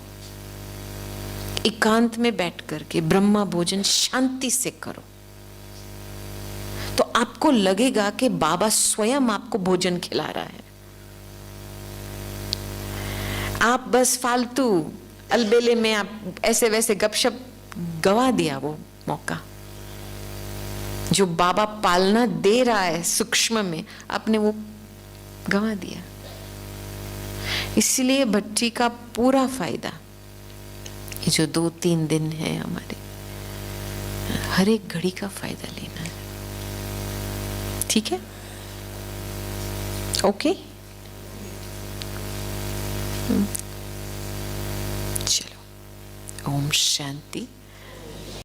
एकांत में बैठ करके ब्रह्मा भोजन शांति से करो तो आपको लगेगा कि बाबा स्वयं आपको भोजन खिला रहा है। आप बस फालतू अलबेले में आप ऐसे वैसे गपशप गवा दिया वो मौका जो बाबा पालना दे रहा है सूक्ष्म में, आपने वो गवा दिया। इसलिए भट्टी का पूरा फायदा ये जो 2-3 दिन है हमारे, हर एक घड़ी का फायदा लेना है, ठीक है? ओके, चलो, ओम शांति।